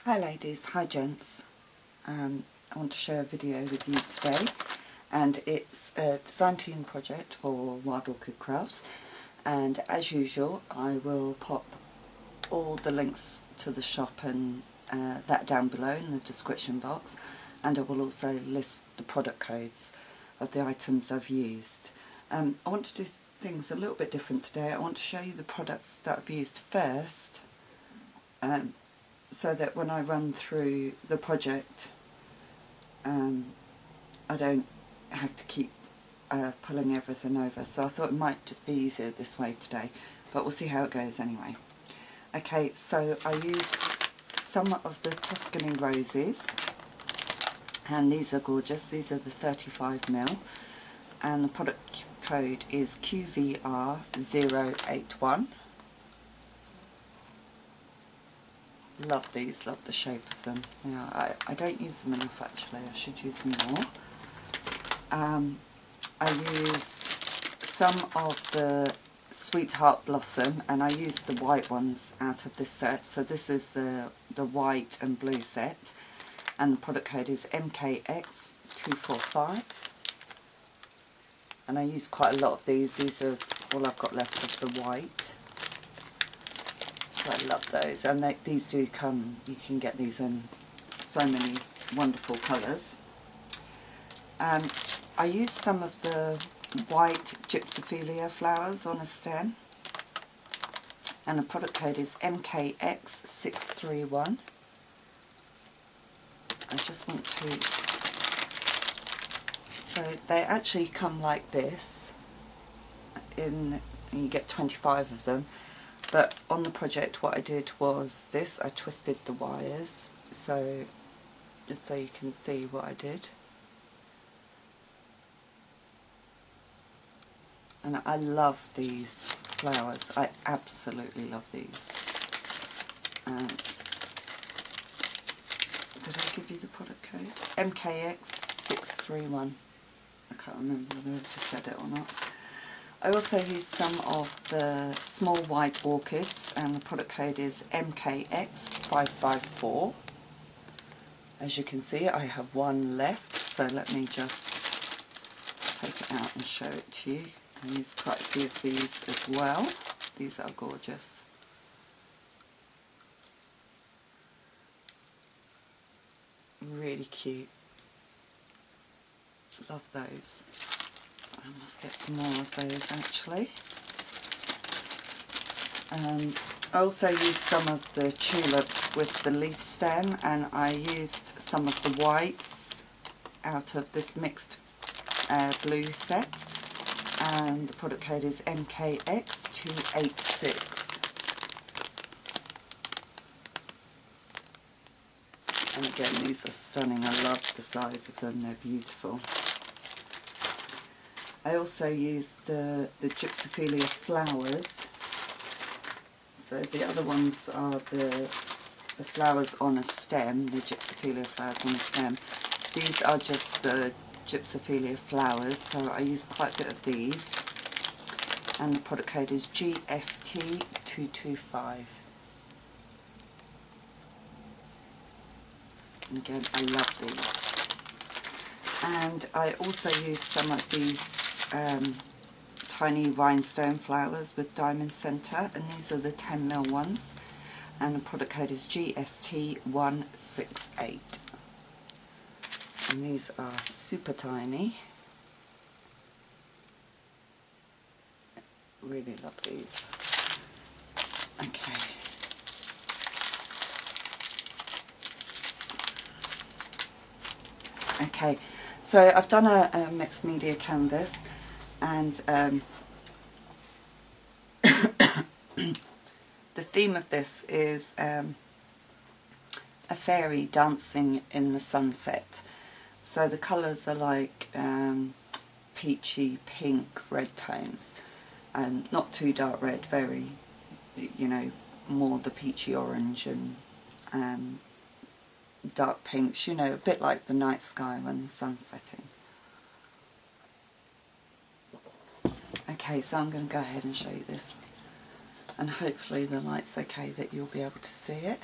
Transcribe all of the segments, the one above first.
Hi ladies, hi gents. I want to share a video with you today, and it's a design team project for Wild Orchid Crafts, and as usual I will pop all the links to the shop and that down below in the description box, and I will also list the product codes of the items I've used. I want to do things a little bit different today. I want to show you the products that I've used first, so that when I run through the project I don't have to keep pulling everything over. So I thought it might just be easier this way today, but we'll see how it goes anyway. Okay, so I used some of the Tuscany roses, and these are gorgeous. These are the 35ml, and the product code is QVR081. Love these, love the shape of them. Yeah, I don't use them enough actually, I should use them more. I used some of the Sweetheart Blossom, and I used the white ones out of this set. So this is the white and blue set, and the product code is MKX245. And I used quite a lot of these. These are all I've got left of the white. I love those, and these do come, you can get these in so many wonderful colours. I used some of the white gypsophila flowers on a stem, and the product code is MKX631. I just want to, so they actually come like this, and you get 25 of them. But on the project what I did was this, I twisted the wires, so just so you can see what I did. And I love these flowers, I absolutely love these. Did I give you the product code? MKX631. I can't remember whether I just said it or not. I also used some of the small white orchids, and the product code is MKX554. As you can see, I have one left, so let me just take it out and show it to you. I used quite a few of these as well. These are gorgeous. Really cute. Love those. I must get some more of those actually. I also used some of the tulips with the leaf stem, and I used some of the whites out of this mixed blue set, and the product code is MKX286. And again, these are stunning. I love the size of them, they're beautiful. I also used the gypsophila flowers. So the other ones are the flowers on a stem, the gypsophila flowers on a stem. These are just the gypsophila flowers, so I used quite a bit of these. And the product code is GST225. And again, I love these. And I also used some of these tiny rhinestone flowers with diamond centre, and these are the 10ml ones, and the product code is GST168. And these are super tiny. Really love these. Okay. Okay, so I've done a mixed media canvas, and the theme of this is a fairy dancing in the sunset. So the colours are like peachy, pink, red tones, and not too dark red, very, you know, more the peachy orange and dark pinks, you know, a bit like the night sky when the sun's setting. Okay, so I'm going to go ahead and show you this, and hopefully the light's okay that you'll be able to see it.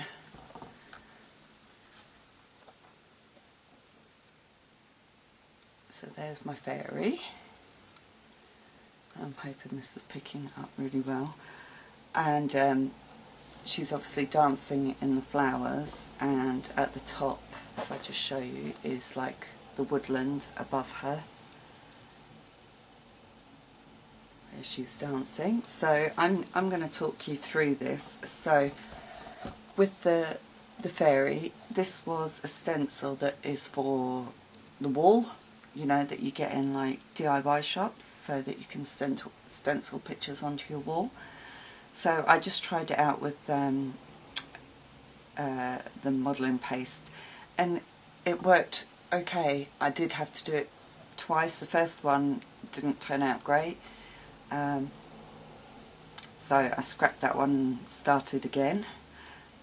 there's my fairy. I'm hoping this is picking up really well. And she's obviously dancing in the flowers, and at the top, if I just show you, is like the woodland above her. There she's dancing. So I'm going to talk you through this. So with the fairy, this was a stencil that is for the wall, you know, that you get in like DIY shops, so that you can stencil pictures onto your wall. So I just tried it out with the modelling paste, and it worked okay. I did have to do it twice. The first one didn't turn out great, so I scrapped that one and started again,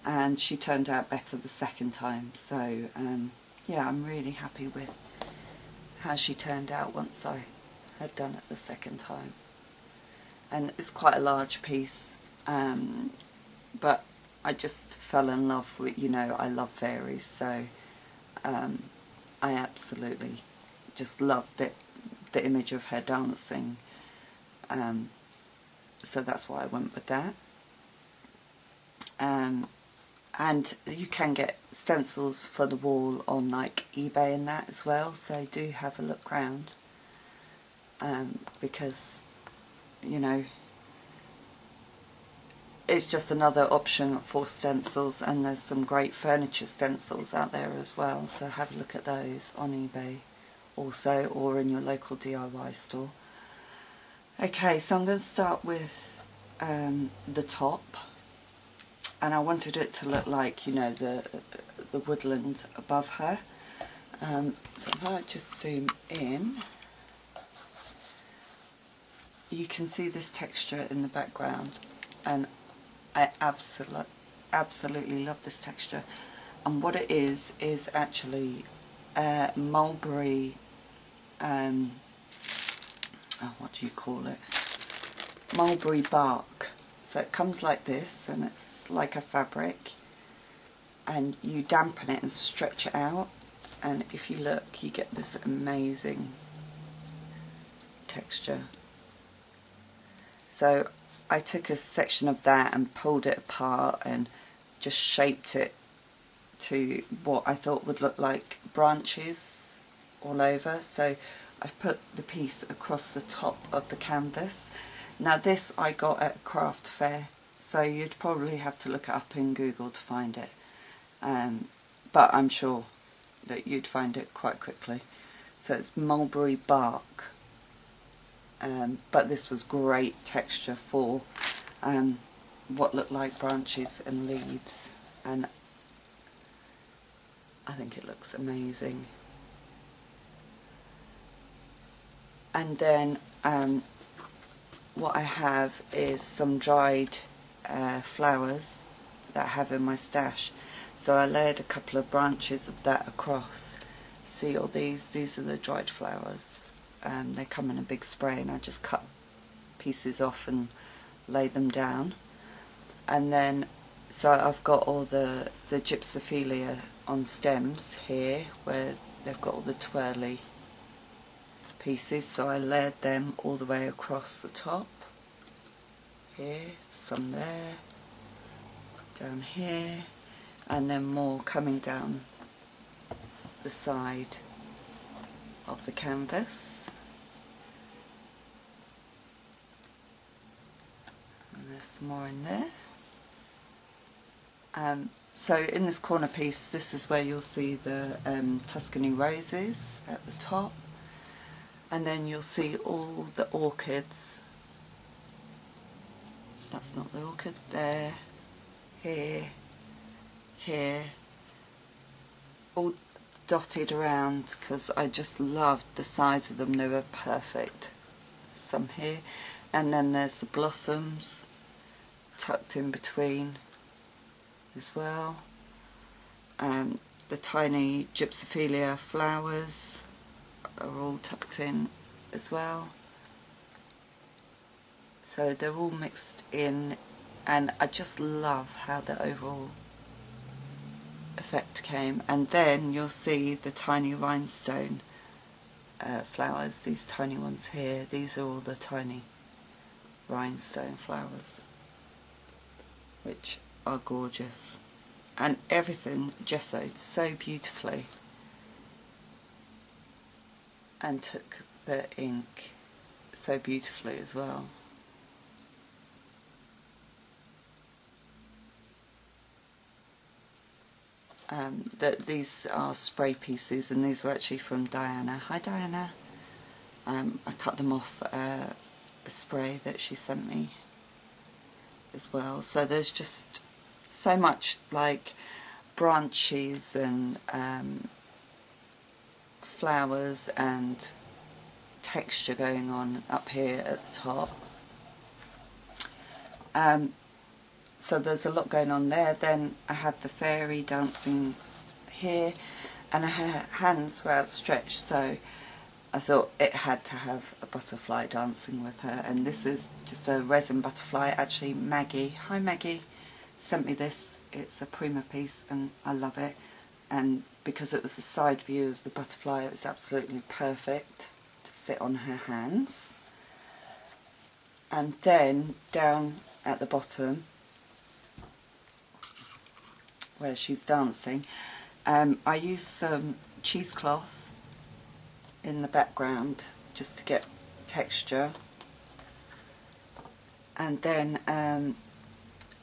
and she turned out better the second time. So yeah, I'm really happy with how she turned out once I had done it the second time. And it's quite a large piece, but I just fell in love with, you know, I love fairies, so I absolutely just loved it, the image of her dancing, so that's why I went with that. And you can get stencils for the wall on like eBay and that as well, so do have a look round, because, you know, it's just another option for stencils, and there's some great furniture stencils out there as well, so have a look at those on eBay also, or in your local DIY store. Okay, so I'm going to start with the top, and I wanted it to look like, you know, the woodland above her. So if I just zoom in, you can see this texture in the background, and I absolutely love this texture. And what it is actually mulberry, what do you call it? Mulberry bark. So it comes like this, and it's like a fabric, and you dampen it and stretch it out, and if you look, you get this amazing texture. So I took a section of that and pulled it apart and just shaped it to what I thought would look like branches all over. So I put the piece across the top of the canvas. Now this I got at a craft fair, so you'd probably have to look it up in Google to find it, but I'm sure that you'd find it quite quickly. So it's mulberry bark. But this was great texture for what looked like branches and leaves, and I think it looks amazing. And then what I have is some dried flowers that I have in my stash, so I layered a couple of branches of that across. See all these are the dried flowers. They come in a big spray, and I just cut pieces off and lay them down. And then, so I've got all the gypsophila on stems here, where they've got all the twirly pieces, so I layered them all the way across the top. Here, some there, down here, and then more coming down the side of the canvas. And there's some more in there. So in this corner piece, this is where you'll see the Tuscany roses at the top, and then you'll see all the orchids. That's not the orchid. There, here, here, all dotted around, because I just loved the size of them. They were perfect. Some here, and then there's the blossoms tucked in between as well. The tiny gypsophila flowers are all tucked in as well. So they're all mixed in, and I just love how the overall effect came. And then you'll see the tiny rhinestone flowers, these tiny ones here. These are all the tiny rhinestone flowers, which are gorgeous, and everything gessoed so beautifully, and took the ink so beautifully as well. These are spray pieces, and these were actually from Diana. Hi Diana. I cut them off a spray that she sent me as well. So there's just so much like branches and flowers and texture going on up here at the top. So there's a lot going on there. Then I had the fairy dancing here, and her hands were outstretched, so I thought it had to have a butterfly dancing with her. And this is just a resin butterfly. Actually, Maggie, hi Maggie, sent me this. It's a Prima piece and I love it, and because it was a side view of the butterfly, it was absolutely perfect to sit on her hands. And then down at the bottom where she's dancing, I used some cheesecloth in the background just to get texture, and then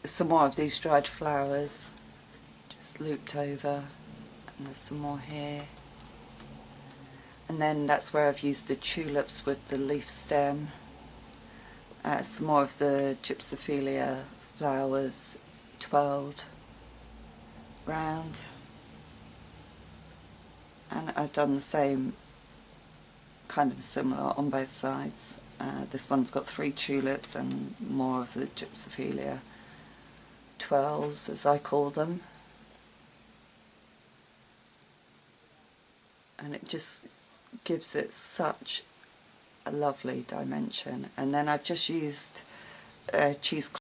some more of these dried flowers just looped over, and there's some more here, and then that's where I've used the tulips with the leaf stem, some more of the gypsophila flowers twirled round, and I've done the same kind of similar on both sides. This one's got 3 tulips and more of the gypsophila twirls, as I call them, and it just gives it such a lovely dimension. And then I've just used cheesecloth